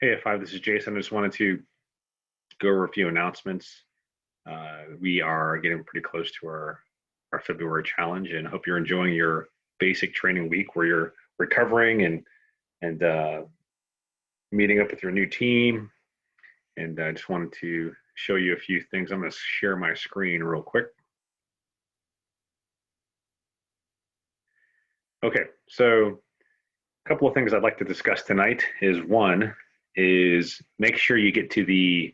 Hey, F5, this is Jason. I just wanted to go over a few announcements. We are getting pretty close to our February challenge, and I hope you're enjoying your basic training week where you're recovering and meeting up with your new team. And I just wanted to show you a few things. I'm going to share my screen real quick. Okay, so a couple of things I'd like to discuss tonight is one is make sure you get to the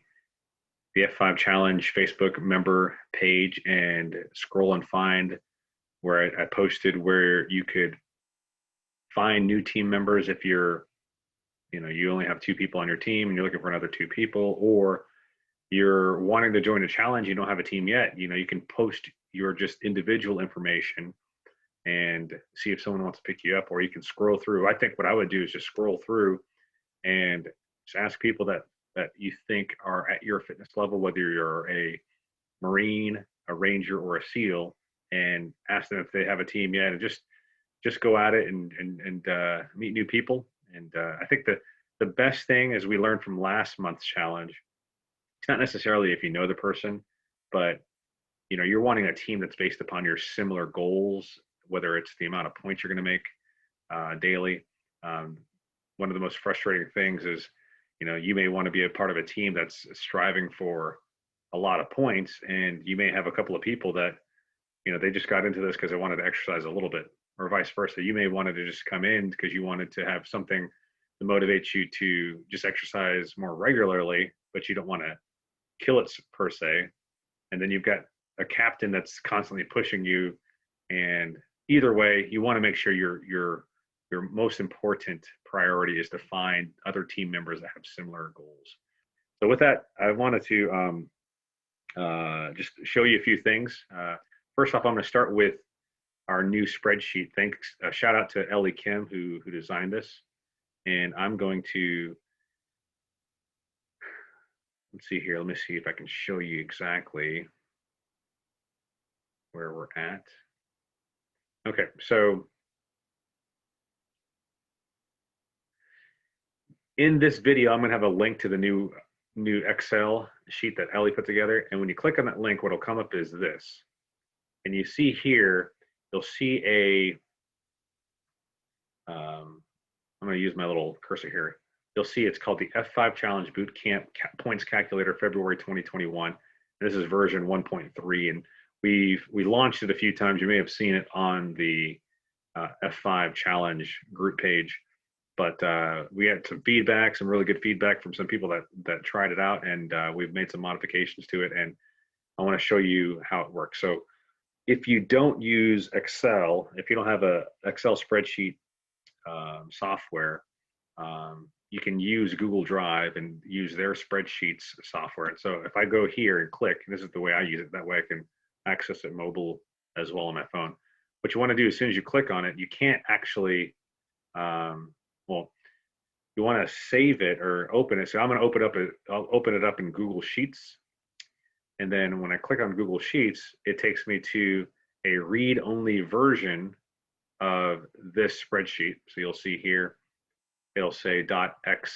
F5 Challenge Facebook member page and scroll and find where I posted where you could find new team members if you only have 2 people on your team and you're looking for another 2 people, or you're wanting to join a challenge, you don't have a team yet. You can post your just individual information and see if someone wants to pick you up, or you can scroll through. I think what I would do is just scroll through and just ask people that you think are at your fitness level, whether you're a Marine, a Ranger, or a SEAL, and ask them if they have a team yet, and just go at it and meet new people. And I think the best thing, as we learned from last month's challenge, it's not necessarily if you know the person, but you're wanting a team that's based upon your similar goals, whether it's the amount of points you're going to make daily. One of the most frustrating things is, you may want to be a part of a team that's striving for a lot of points, and you may have a couple of people that, they just got into this because they wanted to exercise a little bit, or vice versa. You may wanted to just come in because you wanted to have something to motivate you to just exercise more regularly, but you don't want to kill it per se. And then you've got a captain that's constantly pushing you. And either way, you want to make sure your most important priority is to find other team members that have similar goals. So with that, I wanted to just show you a few things. First off, I'm going to start with our new spreadsheet. Thanks, shout out to Ellie Kim who designed this. And I'm going to, let's see here. Let me see if I can show you exactly where we're at. Okay, so in this video, I'm going to have a link to the new Excel sheet that Ellie put together. And when you click on that link, what'll come up is this. And you see here, you'll see I'm going to use my little cursor here. You'll see it's called the F5 Challenge Boot Camp Points Calculator February 2021. This is version 1.3, and we launched it a few times. You may have seen it on the F5 Challenge group page, but we had some feedback, some really good feedback from some people that tried it out, and we've made some modifications to it, and I want to show you how it works. So if you don't use Excel, if you don't have a Excel spreadsheet software, you can use Google Drive and use their spreadsheets software. And so if I go here and click, and this is the way I use it, that way I can access it mobile as well on my phone. What you want to do as soon as you click on it, you can't actually, you want to save it or open it. So I'm going to I'll open it up in Google Sheets. And then when I click on Google Sheets, it takes me to a read-only version of this spreadsheet. So you'll see here, it'll say .xlsx.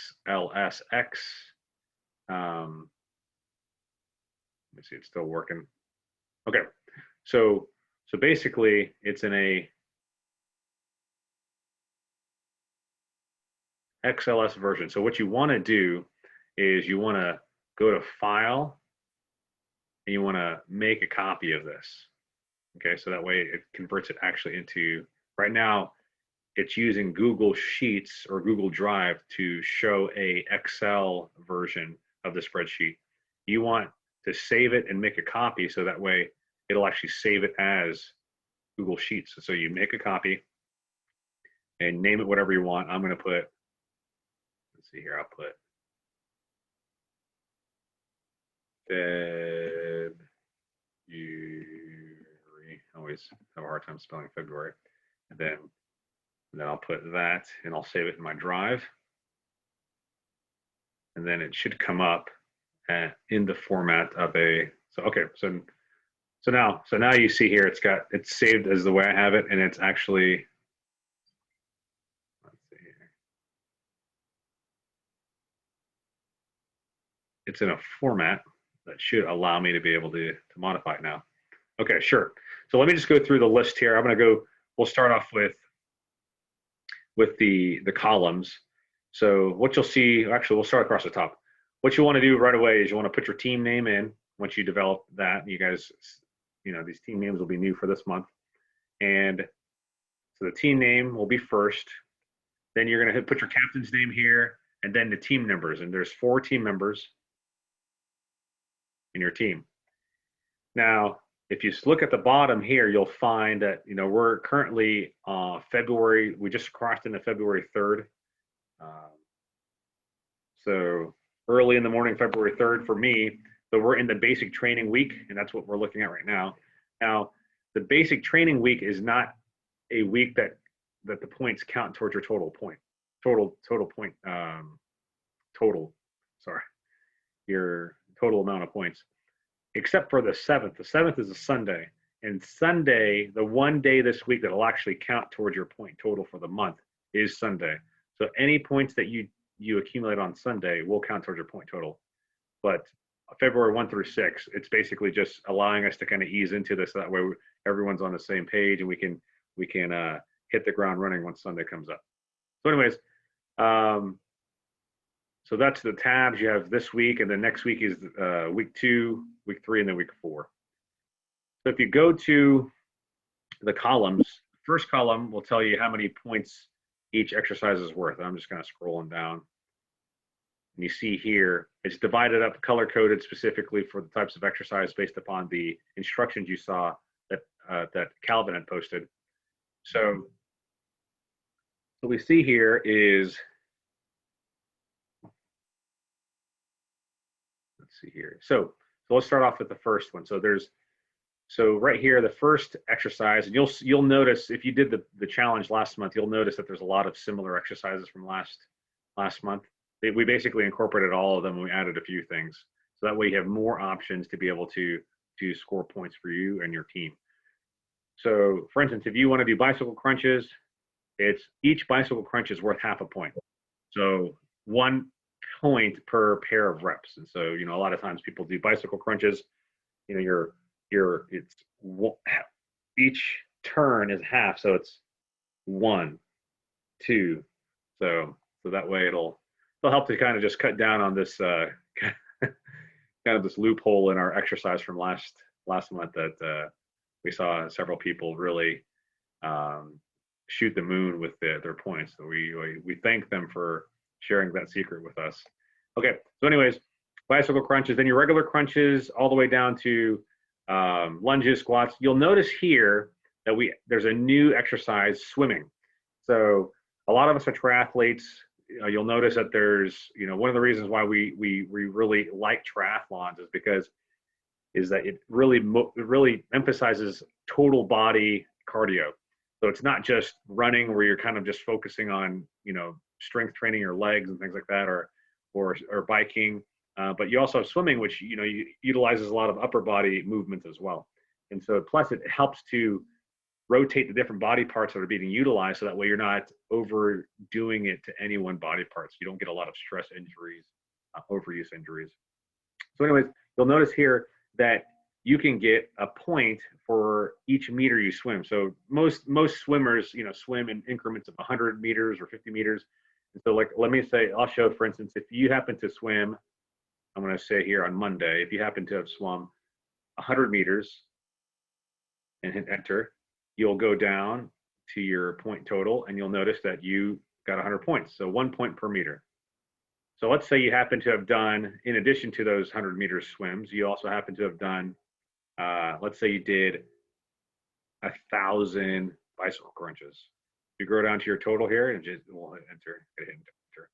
Let me see, it's still working. Okay, so basically it's in a XLS version. So what you want to do is you want to go to File, and you want to make a copy of this. Okay, so that way it converts it actually into, right now it's using Google Sheets or Google Drive to show a Excel version of the spreadsheet. You want to save it and make a copy, so that way it'll actually save it as Google Sheets. So you make a copy and name it whatever you want. I'm going to put, let's see here, I'll put February. I always have a hard time spelling February. And then I'll put that, and I'll save it in my drive. And then it should come up in the format of a, so okay, so now you see here, it's saved as the way I have it, and it's actually, let's see here. it's in a format that should allow me to be able to modify it now. Okay, sure. So let me just go through the list here. I'm going to go, we'll start off with the columns. So what you'll see, actually, we'll start across the top. What you want to do right away is you want to put your team name in. Once you develop that, you guys, you know, these team names will be new for this month. And so the team name will be first. Then you're going to put your captain's name here, and then the team numbers. And there's 4 team members in your team. Now, if you look at the bottom here, you'll find that, you know, we're currently February, we just crossed into February 3rd. So early in the morning, February 3rd for me. So we're in the basic training week, and that's what we're looking at right now. Now, the basic training week is not a week that the points count towards your total point, total your total amount of points, except for the 7th. The 7th is a Sunday, and Sunday, the one day this week that will actually count towards your point total for the month is Sunday. So any points that you accumulate on Sunday will count towards your point total. But February 1 through 6, it's basically just allowing us to kind of ease into this. That way everyone's on the same page, and we can hit the ground running once Sunday comes up. So anyways, so that's the tabs you have this week, and then next week is week 2, week 3, and then week 4. So if you go to the columns, first column will tell you how many points each exercise is worth. I'm just kind of scrolling down. And you see here, it's divided up, color-coded specifically for the types of exercise based upon the instructions you saw that Calvin had posted. So what we see here is, let's see here. So let's start off with the first one. So right here, the first exercise, and you'll notice if you did the challenge last month, you'll notice that there's a lot of similar exercises from last month. We basically incorporated all of them, and we added a few things. So that way you have more options to be able to score points for you and your team. So for instance, if you want to do bicycle crunches, each bicycle crunch is worth half a point. So 1 point per pair of reps. And so, you know, a lot of times people do bicycle crunches, you know, each turn is half, so it's 1, 2. So that way it'll help to kind of just cut down on this kind of this loophole in our exercise from last month that we saw several people really shoot the moon with their points. So we thank them for sharing that secret with us. Okay, so anyways, bicycle crunches, then your regular crunches all the way down to lunges, squats. You'll notice here that there's a new exercise, swimming. So a lot of us are triathletes. You'll notice that there's, you know, one of the reasons why we really like triathlons is that it really emphasizes total body cardio. So it's not just running where you're kind of just focusing on, you know, strength training your legs and things like that, or biking. But you also have swimming, which, you know, utilizes a lot of upper body movements as well. And so plus it helps to rotate the different body parts that are being utilized, so that way you're not overdoing it to any one body part. So you don't get a lot of stress injuries, overuse injuries. So anyways, you'll notice here that you can get a point for each meter you swim. So most swimmers, you know, swim in increments of 100 meters or 50 meters. And so, like, let me say, I'll show, for instance, if you happen to swim, I'm going to say here on Monday, if you happen to have swum 100 meters and hit enter, you'll go down to your point total, and you'll notice that you got 100 points. So 1 point per meter. So let's say you happen to have done, in addition to those 100 meter swims, you also happen to have done, let's say you did 1,000 bicycle crunches. You go down to your total here, and we'll hit enter, hit enter.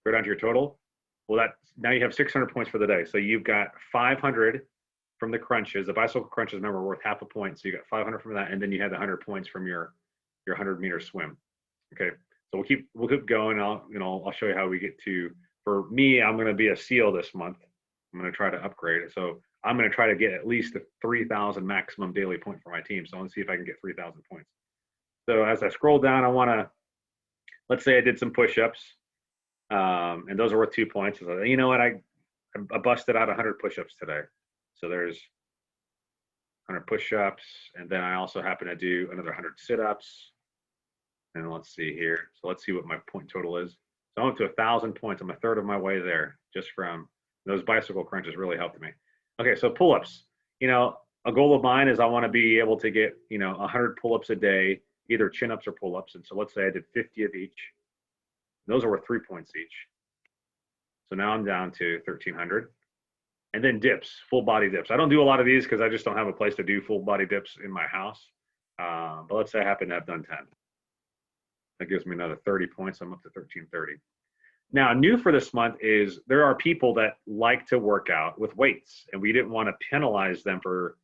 Go down to your total. Well, now you have 600 points for the day. So you've got 500 from the crunches. The bicycle crunches, remember, are worth half a point. So you got 500 from that, and then you had the 100 points from your 100 meter swim. Okay, so we'll keep going. I'll show you how we get to. For me, I'm going to be a SEAL this month. I'm going to try to upgrade it. So I'm going to try to get at least a 3,000 maximum daily point for my team. So I want to see if I can get 3,000 points. So as I scroll down, I want to, let's say I did some push-ups, and those are worth 2 points. So, you know what, I busted out 100 push-ups today. So there's 100 push-ups, and then I also happen to do another 100 sit-ups. And let's see here. So let's see what my point total is. So I'm up to 1,000 points. I'm a third of my way there just from those bicycle crunches really helped me. Okay, so pull-ups. You know, a goal of mine is I want to be able to get, 100 pull-ups a day, either chin-ups or pull-ups. And so let's say I did 50 of each. Those are worth 3 points each. So now I'm down to 1,300. And then dips, full body dips. I don't do a lot of these because I just don't have a place to do full body dips in my house. But let's say I happen to have done 10. That gives me another 30 points. I'm up to 1,330. Now, new for this month is there are people that like to work out with weights, and we didn't want to penalize them for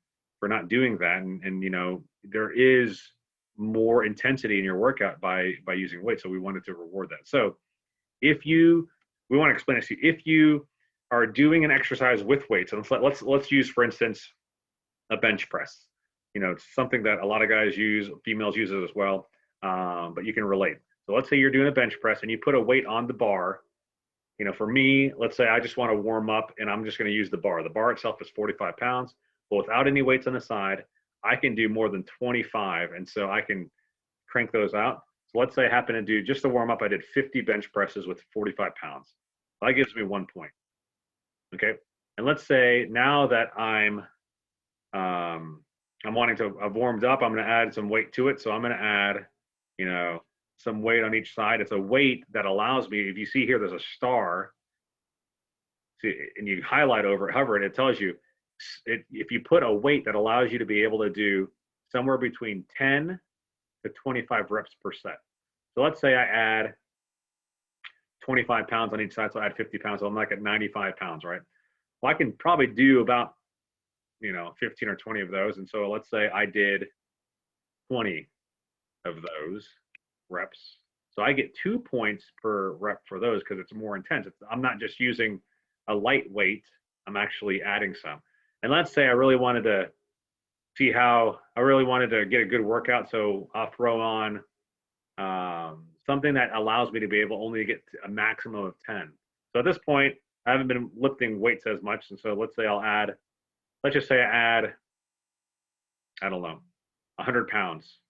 not doing that. And there is more intensity in your workout by using weights, so we wanted to reward that. So we want to explain this to you. If you are doing an exercise with weights, and let's use, for instance, a bench press. It's something that a lot of guys use, females use it as well, but you can relate. So let's say you're doing a bench press and you put a weight on the bar. For me, let's say I just want to warm up and I'm just going to use the bar. The bar itself is 45 pounds, but without any weights on the side, I can do more than 25. And so I can crank those out. So let's say I happen to do just to warm up, I did 50 bench presses with 45 pounds. That gives me 1 point. Okay. And let's say now that I'm I've warmed up, I'm going to add some weight to it. So I'm going to add, some weight on each side. It's a weight that allows me, if you see here, there's a star, see, and you highlight over it, hover it, it tells you if you put a weight that allows you to be able to do somewhere between 10 to 25 reps per set. So let's say I add 25 pounds on each side, so I add 50 pounds, so I'm like at 95 pounds, right? Well, I can probably do about, 15 or 20 of those. And so let's say I did 20 of those reps. So I get 2 points per rep for those because it's more intense. I'm not just using a light weight, I'm actually adding some. And let's say I really wanted to get a good workout. So I'll throw on something that allows me to be able only to get a maximum of 10. So at this point, I haven't been lifting weights as much. And so let's just say I add, I don't know, 100 pounds.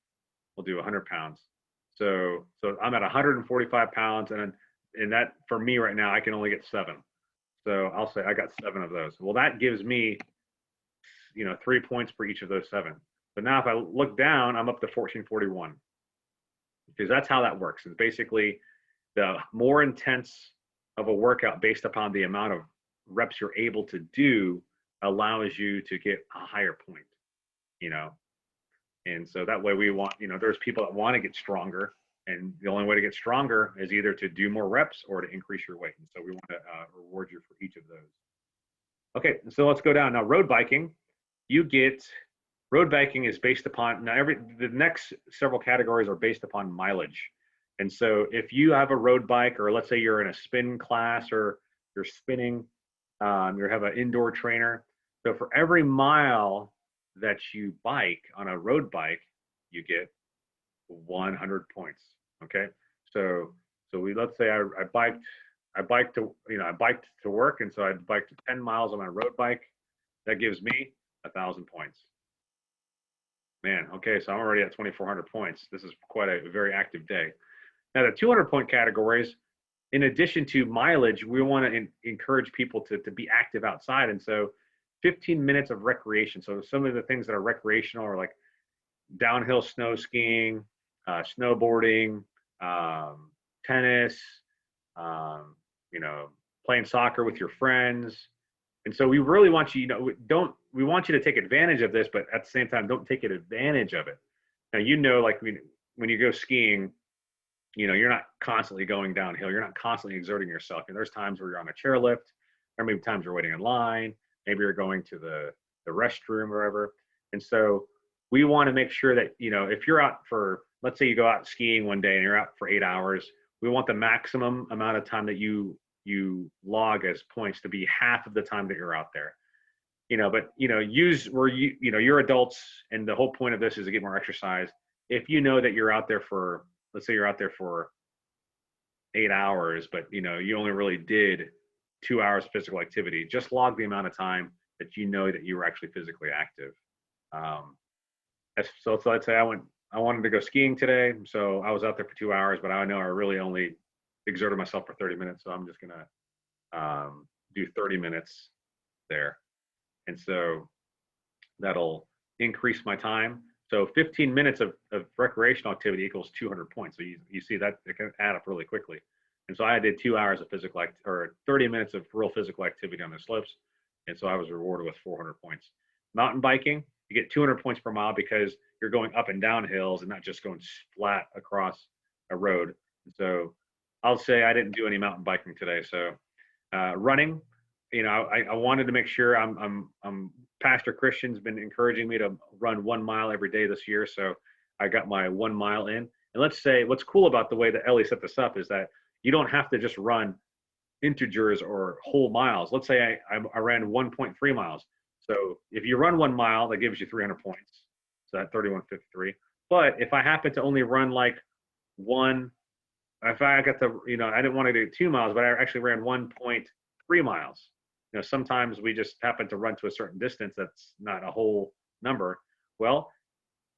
We'll do 100 pounds. So I'm at 145 pounds, and that for me right now, I can only get 7. So I'll say I got 7 of those. Well, that gives me, 3 points for each of those 7. But now if I look down, I'm up to 1,441. Because that's how that works. It's basically the more intense of a workout based upon the amount of reps you're able to do allows you to get a higher point, And so that way we want, there's people that want to get stronger, and the only way to get stronger is either to do more reps or to increase your weight. And so we want to reward you for each of those. Okay, so let's go down. Now, road biking is based upon, the next several categories are based upon mileage. And so if you have a road bike, or let's say you're in a spin class or you're spinning, you have an indoor trainer. So for every mile that you bike on a road bike, you get 100 points. Okay. So let's say I biked to work. And so I biked 10 miles on my road bike. That gives me 1,000 points. Man. Okay. So I'm already at 2,400 points. This is quite a very active day. Now the 200 point categories, in addition to mileage, we want to encourage people to be active outside. And so 15 minutes of recreation. So some of the things that are recreational are like downhill snow skiing, snowboarding, tennis, playing soccer with your friends. And so we really want you, we want you to take advantage of this, but at the same time, don't take advantage of it. Now, like when you go skiing, you're not constantly going downhill. You're not constantly exerting yourself. And there's times where you're on a chairlift, or maybe times you're waiting in line. Maybe you're going to the restroom or wherever. And so we want to make sure that, if you're out for, let's say you go out skiing one day and you're out for 8 hours, we want the maximum amount of time that you log as points to be half of the time that you're out there. But you're adults, and the whole point of this is to get more exercise. If you know that you're out there for, let's say you're out there for 8 hours, but you only really did 2 hours of physical activity. Just log the amount of time that you know that you were actually physically active. So let's say I wanted to go skiing today, so I was out there for 2 hours, but I know I really only exerted myself for 30 minutes, so I'm just gonna do 30 minutes there, and so that'll increase my time. So 15 minutes of recreational activity equals 200 points. So you see that it can add up really quickly. And so I did 2 hours of physical or 30 minutes of real physical activity on the slopes, and so I was rewarded with 400 points. Mountain biking, you get 200 points per mile because you're going up and down hills and not just going flat across a road. And so I'll say I didn't do any mountain biking today. So running, I wanted to make sure I'm Pastor Christian's been encouraging me to run 1 mile every day this year. So I got my 1 mile in. And let's say what's cool about the way that Ellie set this up is that you don't have to just run integers or whole miles. Let's say I ran 1.3 miles. So if you run 1 mile, that gives you 300 points. So that 31.53. But if I happen to only run like if I got to, I didn't want to do 2 miles, but I actually ran 1.3 miles. Sometimes we just happen to run to a certain distance that's not a whole number. Well,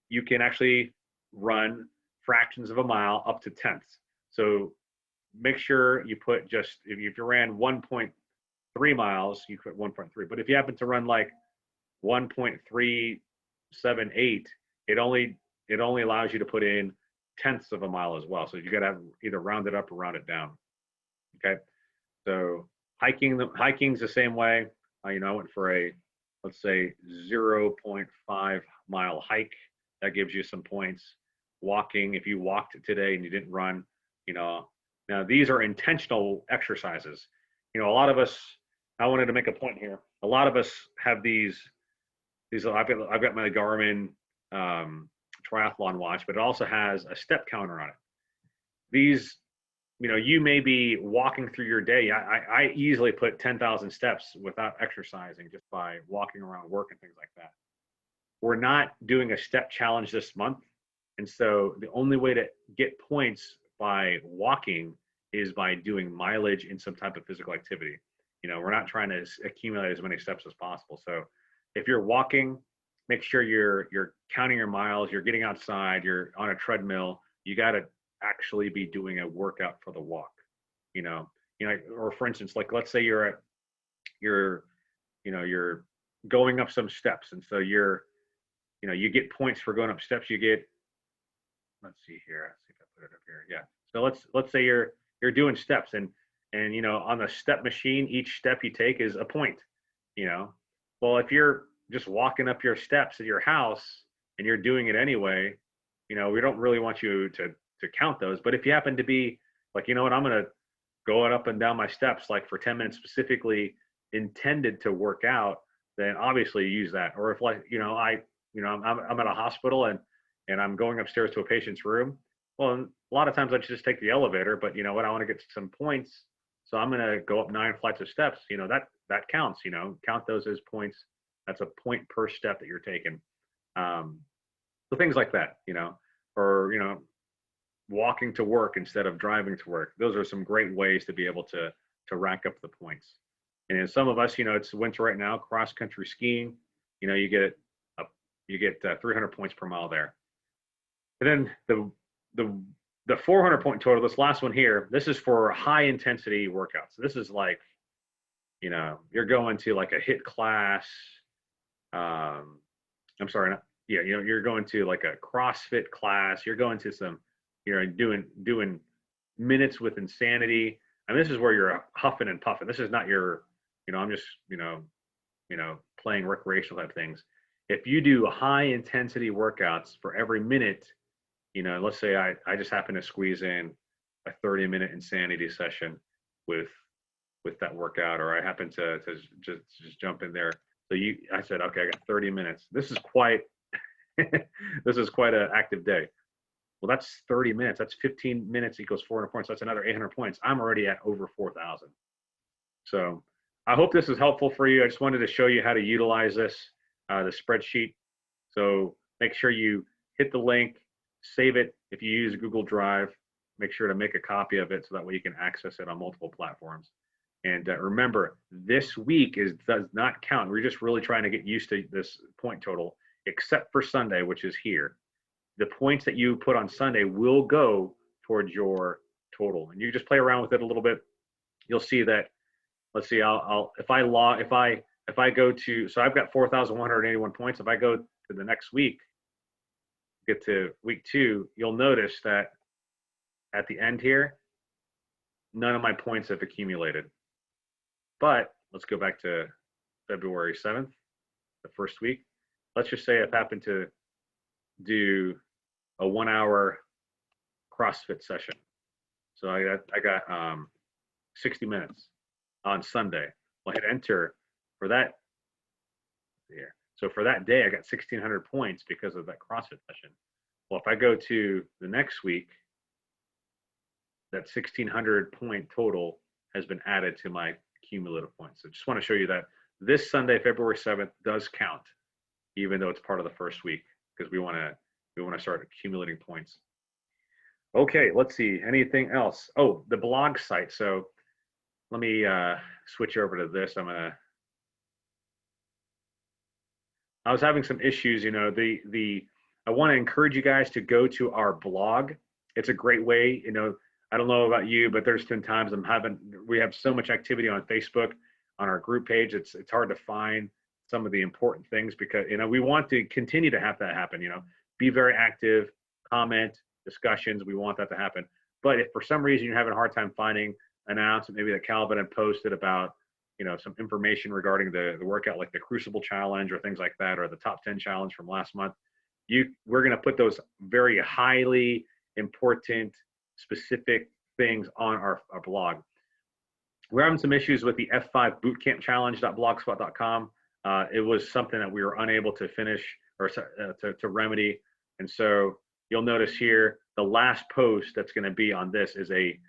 you can actually run fractions of a mile up to tenths. So make sure you put if you ran 1.3 miles, you put 1.3. But if you happen to run like 1.378, it only allows you to put in tenths of a mile as well. So you got to either round it up or round it down. Okay. So hiking's the same way. I went for let's say 0.5 mile hike. That gives you some points. Walking, if you walked today and you didn't run, now these are intentional exercises. A lot of us, I wanted to make a point here. A lot of us have these I've got my Garmin triathlon watch, but it also has a step counter on it. These, you may be walking through your day. I easily put 10,000 steps without exercising, just by walking around work and things like that. We're not doing a step challenge this month. And so the only way to get points by walking is by doing mileage in some type of physical activity. We're not trying to accumulate as many steps as possible. So if you're walking, make sure you're counting your miles, you're getting outside, you're on a treadmill. You got to actually be doing a workout for the walk, or for instance, like let's say you're going up some steps, and so you get points for going up steps. You get, let's see here, let's see if I put it up here. Yeah. So let's say you're doing steps, and on the step machine, each step you take is a point. Well, if you're just walking up your steps at your house and you're doing it anyway, we don't really want you to count those. But if you happen to be like, I'm going to go up and down my steps like for 10 minutes specifically intended to work out, then obviously use that. Or if I'm at a hospital and I'm going upstairs to a patient's room. Well, a lot of times I just take the elevator, but I want to get some points. So I'm going to go up 9 flights of steps. That counts, count those as points. That's a point per step that you're taking. So things like that, or, walking to work instead of driving to work. Those are some great ways to be able to rack up the points. And in some of us, it's winter right now, cross country skiing, you get 300 points per mile there. And then the 400 point total, this last one here, this is for high intensity workouts. So this is like, you're going to like a HIIT class. You're going to like a CrossFit class. You're going to some, doing minutes with insanity. And this is where you're huffing and puffing. This is not your, I'm just, playing recreational type things. If you do high intensity workouts for every minute, let's say I just happen to squeeze in a 30-minute insanity session with that workout, or I happen to just jump in there. So I said, okay, I got 30 minutes. This is quite an active day. Well, that's 30 minutes. That's 15 minutes equals 400 points. That's another 800 points. I'm already at over 4,000. So I hope this is helpful for you. I just wanted to show you how to utilize the spreadsheet. So make sure you hit the link, save it. If you use Google Drive, make sure to make a copy of it so that way you can access it on multiple platforms. And remember, this week does not count. We're just really trying to get used to this point total, except for Sunday, which is here. The points that you put on Sunday will go towards your total, and you just play around with it a little bit. You'll see that. Let's see. If I go to, so I've got 4,181 points. If I go to the next week, get to week 2, you'll notice that at the end here, none of my points have accumulated. But let's go back to February 7th, the first week. Let's just say I've happened to do a 1-hour CrossFit session. So I got 60 minutes on Sunday. I'll hit enter for that here. So for that day, I got 1,600 points because of that CrossFit session. Well, if I go to the next week, that 1,600 point total has been added to my cumulative points. So just want to show you that this Sunday, February 7th, does count, even though it's part of the first week, because we want to start accumulating points. Okay, let's see. Anything else? Oh, the blog site. So let me switch over to this. I was having some issues. You know, I want to encourage you guys to go to our blog. It's a great way. You know, I don't know about you, but there's been times we have so much activity on Facebook, on our group page. It's hard to find some of the important things because, you know, we want to continue to have that happen. You know, be very active, comment, discussions. We want that to happen. But if for some reason you're having a hard time finding an announcement, maybe that Calvin had posted about, you know, some information regarding the workout, like the Crucible Challenge or things like that, or the Top 10 Challenge from last month, we're going to put those very highly important, specific things on our blog. We're having some issues with the F5 Bootcamp Challenge.blogspot.com. It was something that we were unable to finish or to remedy. And so you'll notice here, the last post that's going to be on this is a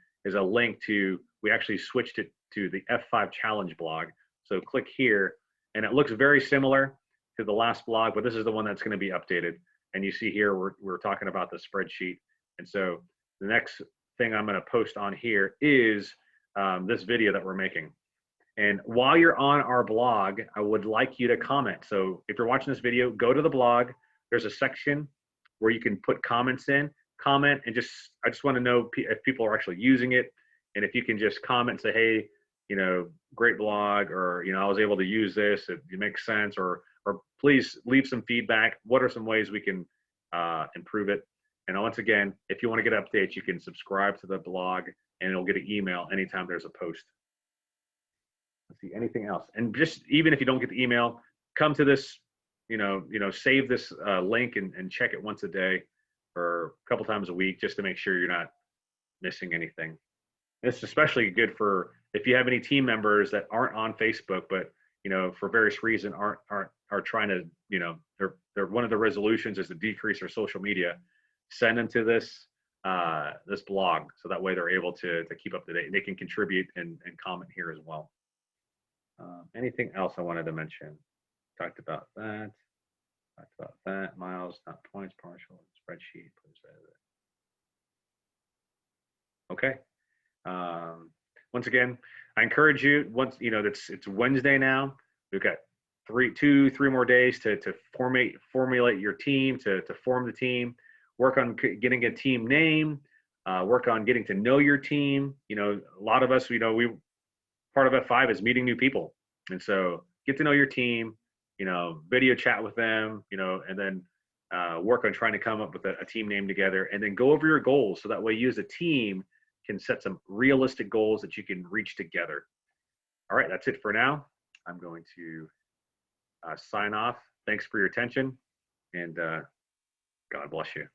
link to, we actually switched it to the F5 Challenge blog. So click here, and it looks very similar to the last blog, but this is the one that's going to be updated. And you see here, we're talking about the spreadsheet. And so the next thing I'm going to post on here is this video that we're making. And while you're on our blog, I would like you to comment. So if you're watching this video, go to the blog. There's a section where you can put comments in, comment, and I just want to know if people are actually using it. And if you can just comment and say, hey, you know, great blog, or, you know, I was able to use this, it makes sense, or please leave some feedback. What are some ways we can improve it? And once again, if you want to get updates, you can subscribe to the blog and it'll get an email anytime there's a post. Let's see, anything else? And just, even if you don't get the email, come to this, you know, save this link and check it once a day or a couple times a week, just to make sure you're not missing anything. It's especially good for if you have any team members that aren't on Facebook, but, you know, for various reasons are trying to, you know, they're one of the resolutions is to decrease their social media. Send them to this this blog, so that way they're able to keep up to date. They can contribute and comment here as well. Anything else I wanted to mention? Talked about that. Miles, not points, partial, spreadsheet. Okay. Once again, I encourage you. Once you know it's Wednesday now. We've got three more days to formulate your team, to form the team. Work on getting a team name. Work on getting to know your team. You know, a lot of us, you know, part of F5 is meeting new people, and so get to know your team. You know, video chat with them. You know, and then work on trying to come up with a team name together, and then go over your goals so that way you as a team can set some realistic goals that you can reach together. All right, that's it for now. I'm going to sign off. Thanks for your attention, and God bless you.